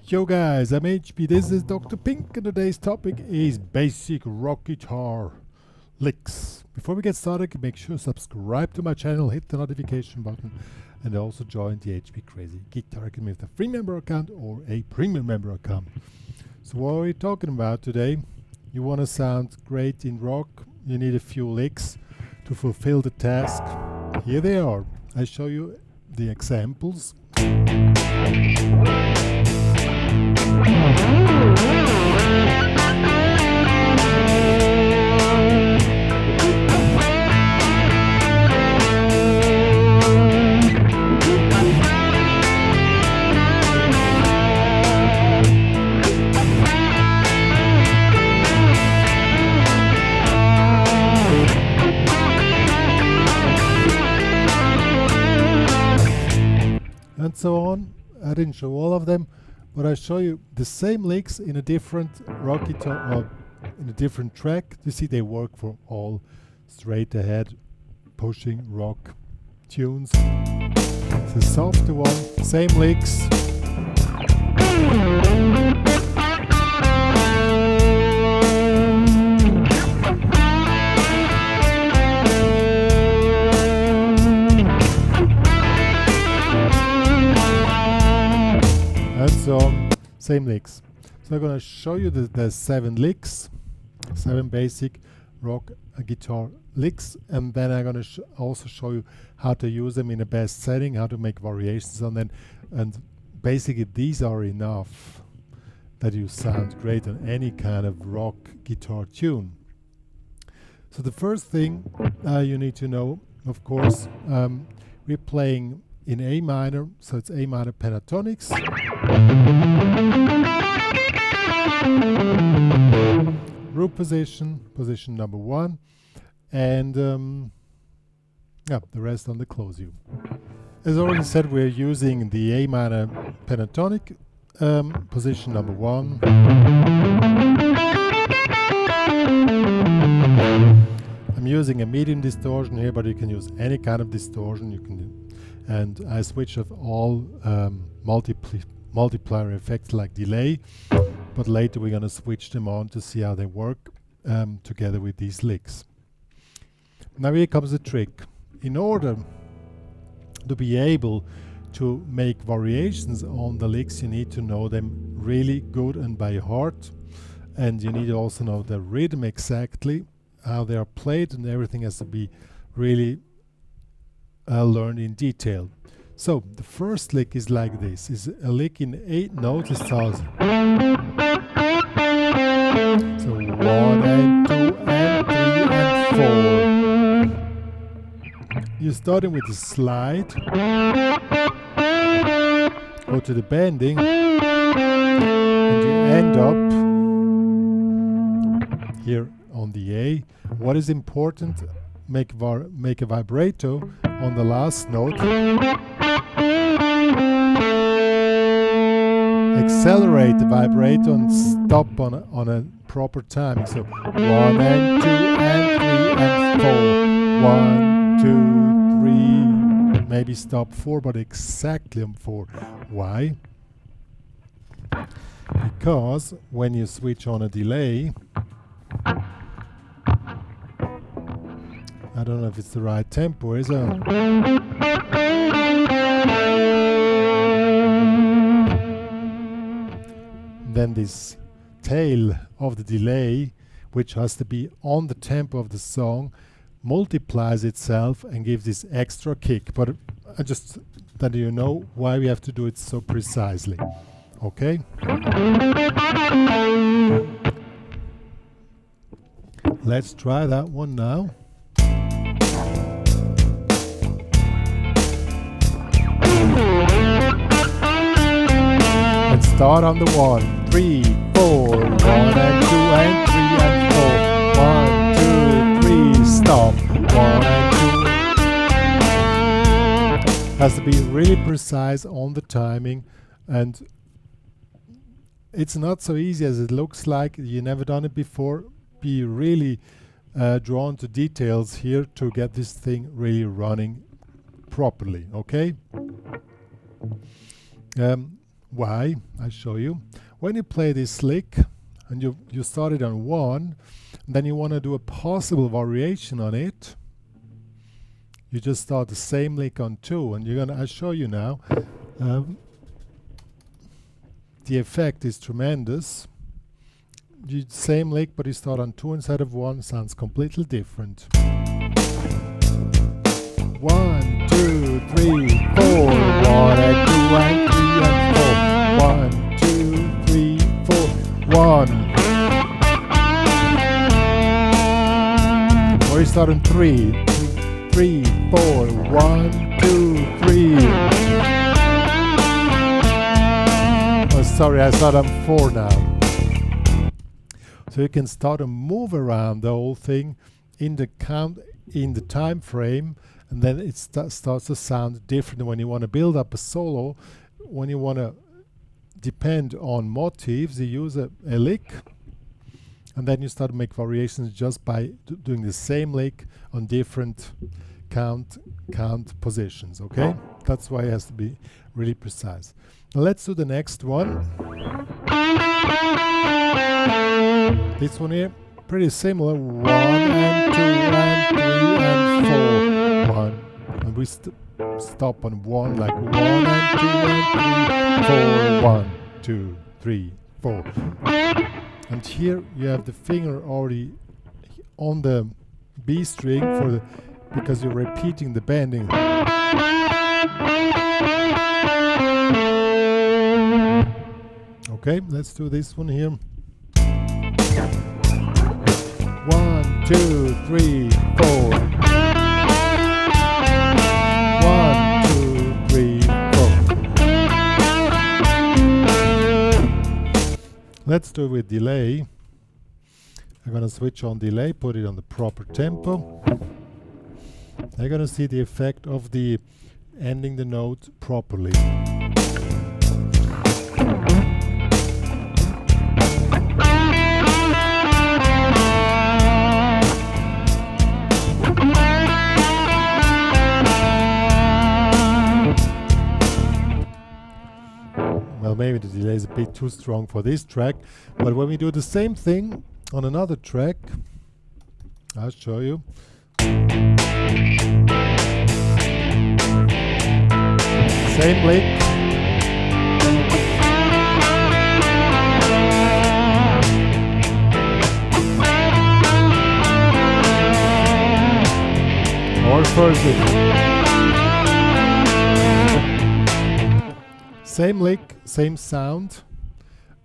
Yo guys, I'm HP, this is Dr. Pink, and today's topic is basic rock guitar licks. Before we get started, make sure to subscribe to my channel, hit the notification button, and also join the HPCrazy Guitar Academy with a free member account or a premium member account. So what are we talking about today? You want to sound great in rock, you need a few licks to fulfill the task. Here they are. I show you the examples. And so on. I didn't show all of them, but I show you the same licks in a different rock guitar or in a different track. You see, they work for all straight ahead pushing rock tunes. It's a softer one, same licks. And so on, same licks. So I'm going to show you the 7 licks, 7 basic rock guitar licks, and then I'm going to also show you how to use them in the best setting, how to make variations on them, and basically these are enough that you sound great on any kind of rock guitar tune. So the first thing you need to know, of course, we're playing in A minor, so it's A minor pentatonics. Root position, position number 1, and the rest on the close U. As already said, we're using the A minor pentatonic, position number 1. I'm using a medium distortion here, but you can use any kind of distortion. You can, and I switch off all multiplier effects like delay, but later we're going to switch them on to see how they work together with these licks. Now here comes the trick. In order to be able to make variations on the licks, you need to know them really good and by heart, and you need to also know the rhythm exactly, how they are played, and everything has to be really learned in detail. So the first lick is like this. It's a lick in 8 notes. It starts. So 1 and 2 and 3 and 4. You're starting with the slide. Go to the bending, and you end up here on the A. What is important? Make a vibrato on the last note. Accelerate the vibrato and stop on a proper timing. So 1 and 2 and 3 and 4. 1, 2, 3. Maybe stop 4, but exactly on 4. Why? Because when you switch on a delay, I don't know if it's the right tempo, is it? Then this tail of the delay, which has to be on the tempo of the song, multiplies itself and gives this extra kick. But I just that you know why we have to do it so precisely. Okay? Let's try that one now. And start on the 1, 3, 4, 1 and 2 and 3 and 4. 1, 2, 3, stop. 1 and 2. Has to be really precise on the timing, and it's not so easy as it looks like. You never done it before. Be really drawn to details here to get this thing really running properly, okay? Why? I'll show you. When you play this lick and you started on 1, and then you want to do a possible variation on it, you just start the same lick on 2, and I'll show you now. The effect is tremendous. Same lick, but you start on 2 instead of 1, sounds completely different. 1, 2, 3, 4. 1 and 2 and 3 and 4. 1, 2, 3, 4. 1. Or you start on 3. 3, 4. 1, 2, 3. Oh, sorry, I start on 4 now. So you can start to move around the whole thing in the time frame, and then it starts to sound different. When you want to build up a solo, when you want to depend on motifs, you use a lick, and then you start to make variations just by doing the same lick on different count positions. Okay, that's why it has to be really precise. Now let's do the next one. This one here, pretty similar. 1 and 2 and 3 and 4. 1, and we stop on 1, like 1 and 2 and 3, 4. 1, 2, 3, 4. And here you have the finger already on the B string because you're repeating the bending. Okay, let's do this one here. 1, 2, 3, 4. 1, 2, 3, 4. Let's do it with delay. I'm gonna switch on delay, put it on the proper tempo. I'm gonna see the effect of the ending the note properly. Well, maybe the delay is a bit too strong for this track, but when we do the same thing on another track, I'll show you. Same lick. Or first lick. Same lick, same sound,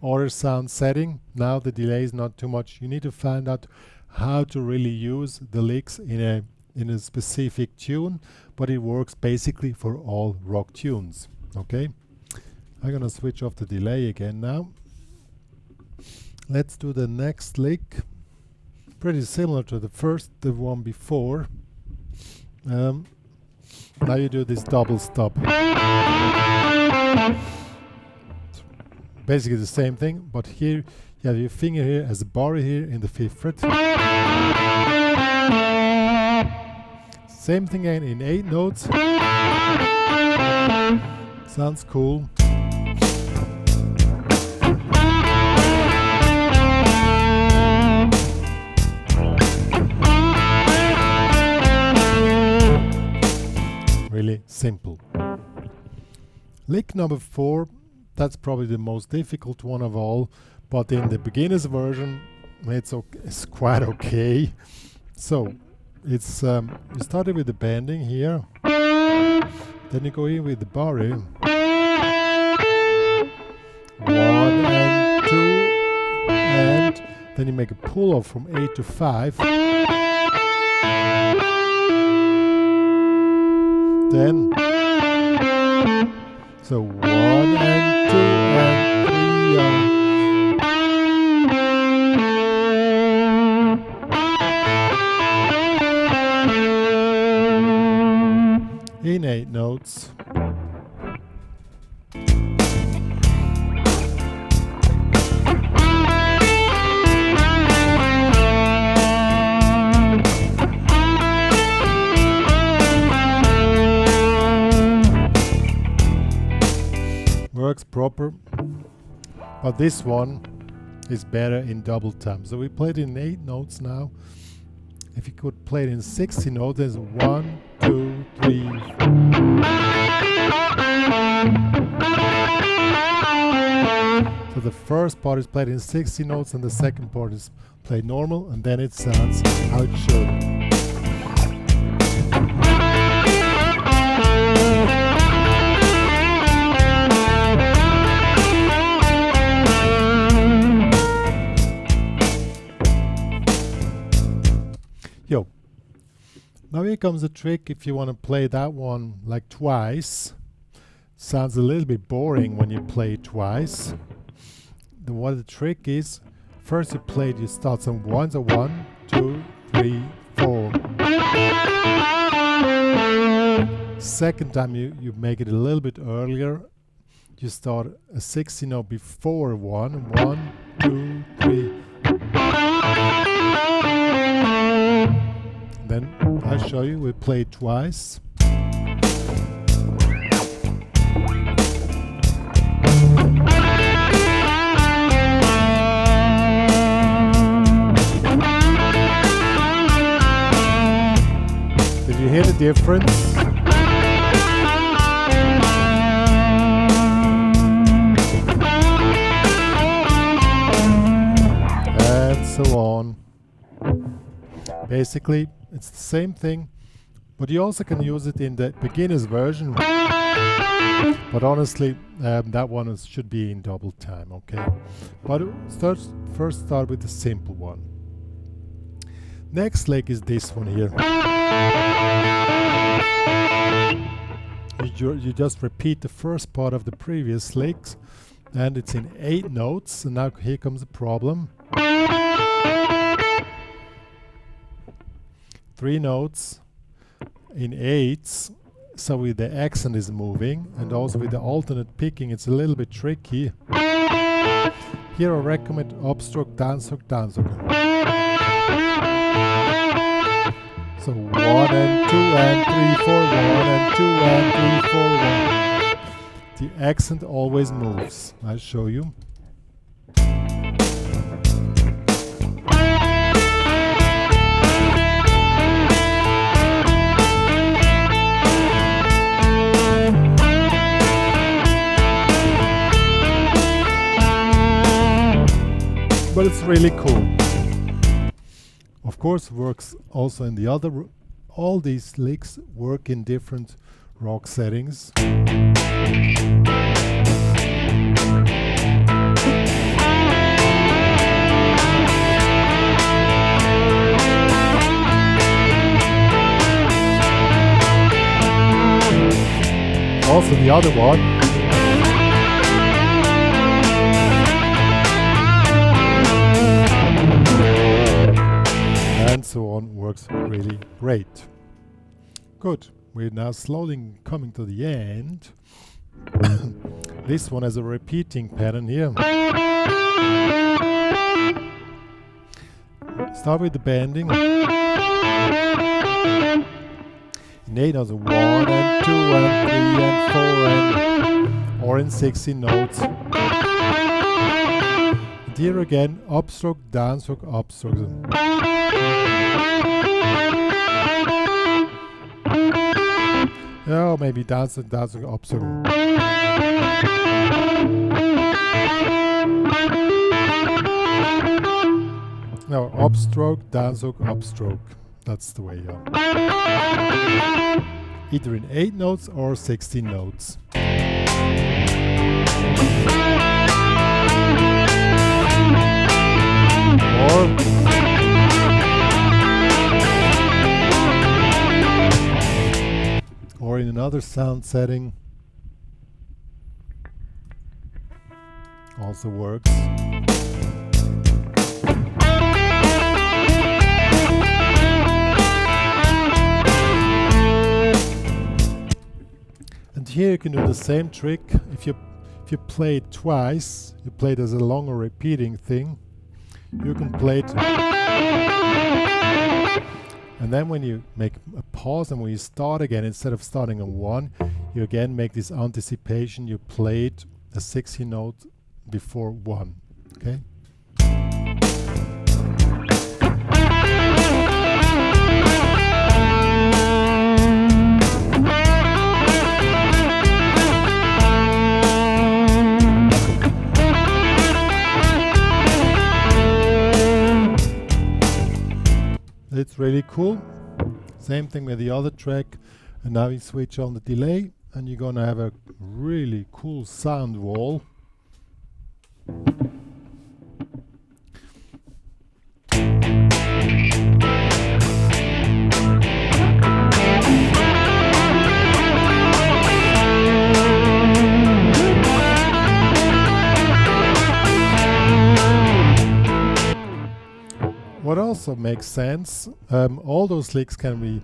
other sound setting. Now the delay is not too much. You need to find out how to really use the licks in a specific tune, but it works basically for all rock tunes. Okay, I'm gonna switch off the delay again now. Let's do the next lick. Pretty similar to the one before. Now you do this double stop. Basically the same thing, but here you have your finger here as a bar here in the 5th fret. Same thing again in 8 notes. Sounds cool. Really simple. Lick number 4, that's probably the most difficult one of all, but in the beginner's version it's quite okay. So it's you started with the bending here, then you go in with the bar in 1 and 2, and then you make a pull off from 8 to 5. Then so 1 and 2 and 3 in 8 notes. works proper, but this one is better in double time. So we played in 8 notes now. If you could play it in 60 notes, there's 1, 2, 3, 4. So the first part is played in 60 notes and the second part is played normal, and then it sounds how it should. Yo, now here comes a trick if you want to play that one like twice. Sounds a little bit boring when you play it twice. What the trick is, first you start some ones, so 1, 2, 3, 4. Second time you make it a little bit earlier. You start a 60 note before 1, 1, 2, 3. Then I'll show you, we play it twice. Did you hear the difference? And so on. Basically, it's the same thing, but you also can use it in the beginner's version. But honestly, that one should be in double time, okay? But first start with the simple one. Next lick is this one here. You just repeat the first part of the previous licks, and it's in 8 notes. And now here comes the problem. 3 notes in 8s, so with the accent is moving, and also with the alternate picking it's a little bit tricky. Here I recommend upstroke, downstroke, downstroke. So 1 and 2 and 3, 4, 1 and 2 and 3, 4, 1. The accent always moves. I'll show you. But it's really cool. Of course, works also in the other. All these licks work in different rock settings. Also the other one. And so on, works really great. Good, we're now slowly coming to the end. This one has a repeating pattern here. Start with the bending. In 8 notes, 1 and 2 and 3 and 4 and, or in 60 notes. And here again, upstroke, downstroke, upstroke. Oh, maybe downstroke, downstroke, upstroke. No, upstroke, downstroke, upstroke. That's the way. Either in 8 notes or 16 notes. Or in another sound setting. Also works. And here you can do the same trick. If you play it twice, you play it as a longer repeating thing. You can play it, and then when you make a pause and when you start again, instead of starting on 1, you again make this anticipation. You play it the 16th note before 1. Okay. It's really cool. Same thing with the other track. And now we switch on the delay, and you're gonna have a really cool sound wall. What also makes sense, all those licks can be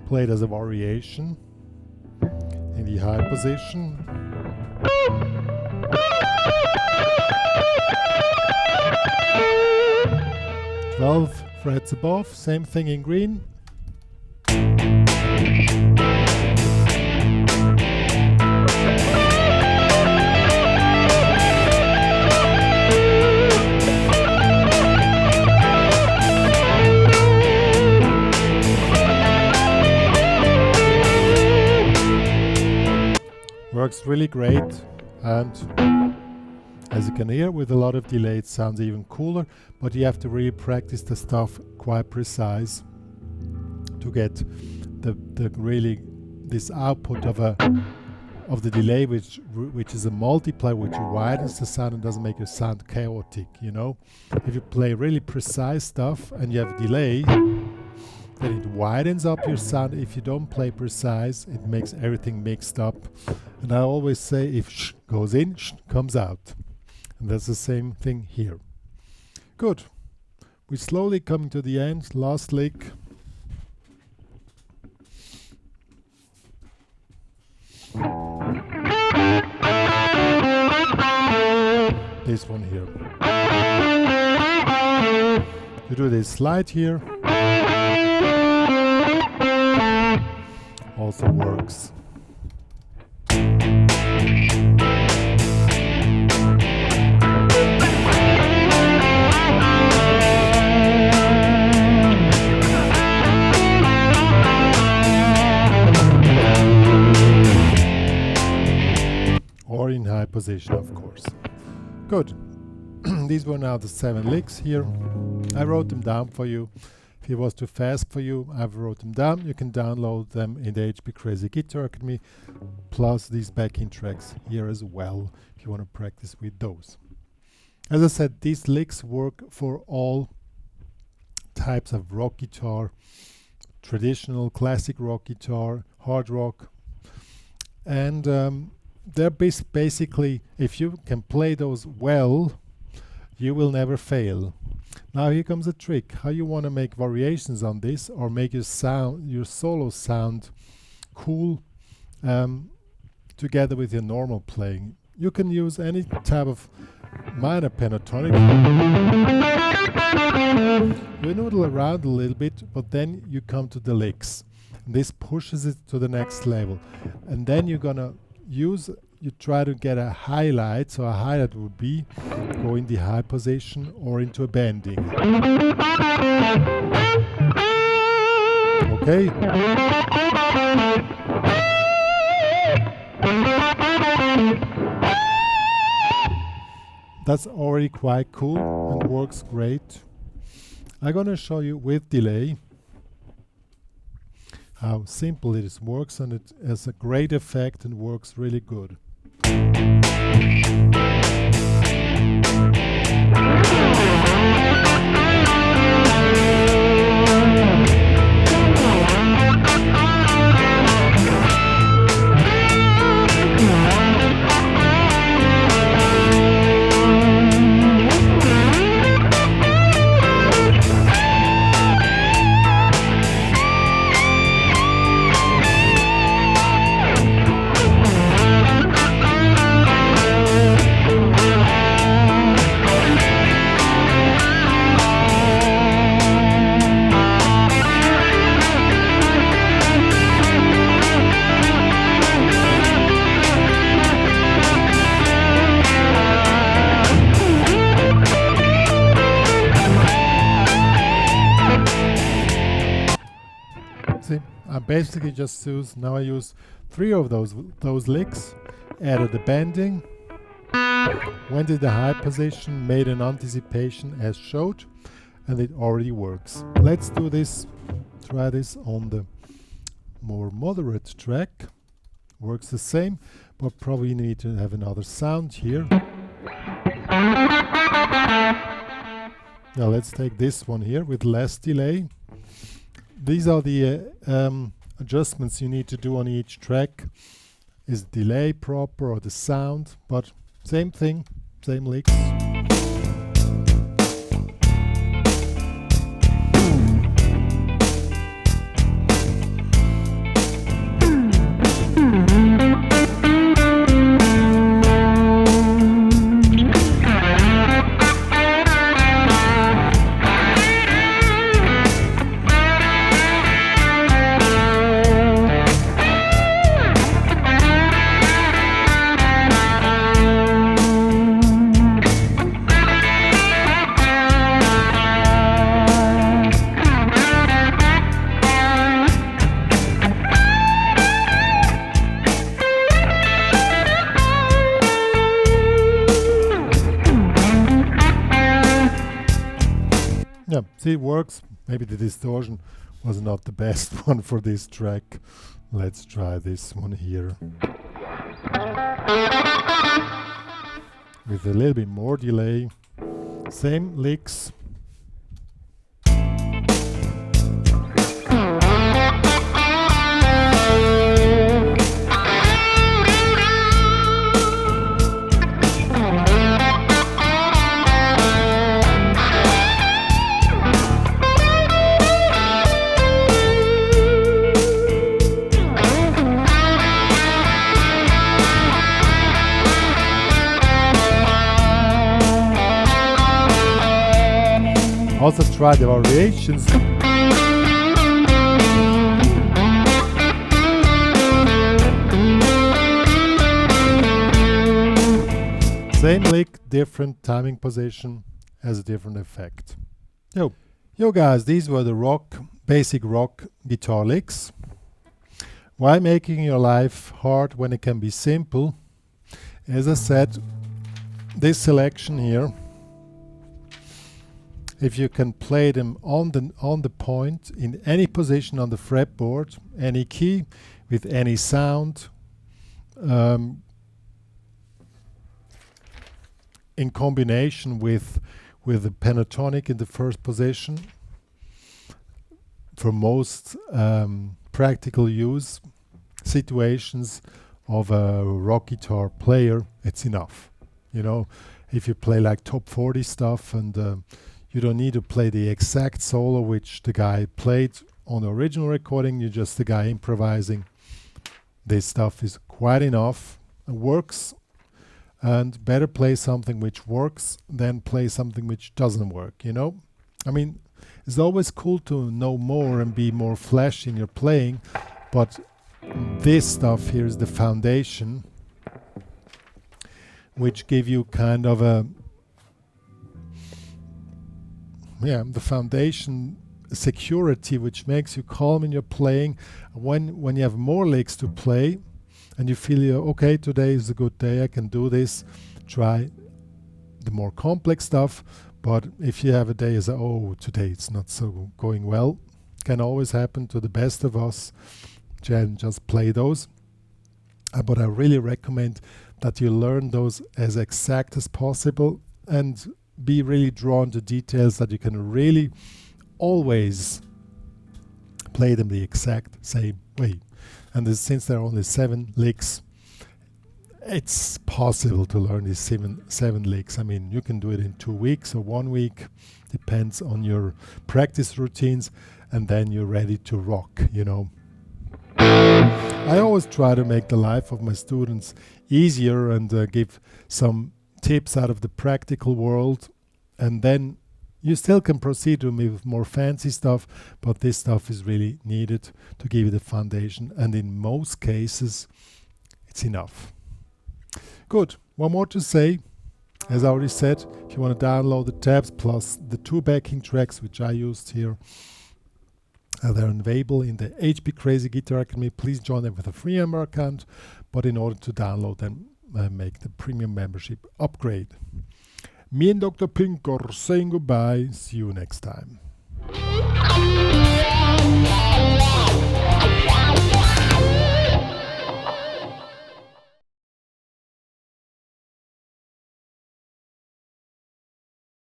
played as a variation in the high position. Twelve frets above, same thing in green. Works really great, and as you can hear, with a lot of delay it sounds even cooler, but you have to really practice the stuff quite precise to get the really this output of the delay, which is a multiplier, which widens the sound and doesn't make it sound chaotic, you know. If you play really precise stuff and you have a delay, then it widens up your sound. If you don't play precise, it makes everything mixed up. And I always say, if sh goes in, sh comes out. And that's the same thing here. Good. We're slowly coming to the end. Last lick. This one here. You do this slide here. Also works. Or in high position, of course. Good. These were now the 7 licks here. I wrote them down for you. If it was too fast for you, I've wrote them down. You can download them in the HPCrazy Guitar Academy, plus these backing tracks here as well, if you want to practice with those. As I said, these licks work for all types of rock guitar, traditional classic rock guitar, hard rock, and they're basically, if you can play those well, you will never fail. Now here comes a trick, how you want to make variations on this or make your solo sound cool together with your normal playing. You can use any type of minor pentatonic. You noodle around a little bit, but then you come to the licks. And this pushes it to the next level. And then you're gonna you try to get a highlight. So a highlight would be go in the high position or into a bending. Okay? That's already quite cool and works great. I'm gonna show you with delay how simple it works, and it has a great effect and works really good. basically just use, now I use 3 of those licks, added the bending, went in the high position, made an anticipation as showed, and it already works. Let's do this, try this on the more moderate track. Works the same, but probably need to have another sound here. Now let's take this one here with less delay. These are the adjustments you need to do on each track. Is delay proper or the sound, but same thing, same licks. Yeah, see, it works. Maybe the distortion was not the best one for this track. Let's try this one here. With a little bit more delay. Same licks. Also try the variations. Same lick, different timing position, has a different effect. Yo guys, these were the basic rock guitar licks. Why making your life hard when it can be simple? As I said, this selection here, if you can play them on the point, in any position on the fretboard, any key, with any sound, in combination with the pentatonic in the first position, for most practical use situations of a rock guitar player, it's enough. You know, if you play like top 40 stuff and you don't need to play the exact solo which the guy played on the original recording, you're just the guy improvising. This stuff is quite enough. It works, and better play something which works than play something which doesn't work, you know? I mean, it's always cool to know more and be more flashy in your playing, but this stuff here is the foundation which give you kind of a the foundation security which makes you calm in your playing. When you have more licks to play and you feel okay, today is a good day, I can do this, try the more complex stuff. But if you have a day as today it's not so going well, can always happen to the best of us, just play those. But I really recommend that you learn those as exact as possible and be really drawn to details, that you can really always play them the exact same way. And since there are only 7 licks, it's possible to learn these seven licks. I mean, you can do it in 2 weeks or 1 week, depends on your practice routines, and then you're ready to rock, you know. I always try to make the life of my students easier and give some tips out of the practical world, and then you still can proceed with more fancy stuff, but this stuff is really needed to give you the foundation, and in most cases it's enough. Good. One more to say. As I already said, if you want to download the tabs plus the 2 backing tracks which I used here, They're available in the HPCrazy Guitar Academy. Please join them with a free member account, but in order to download them, make the premium membership upgrade. Me and Dr. Pink are saying goodbye. See you next time.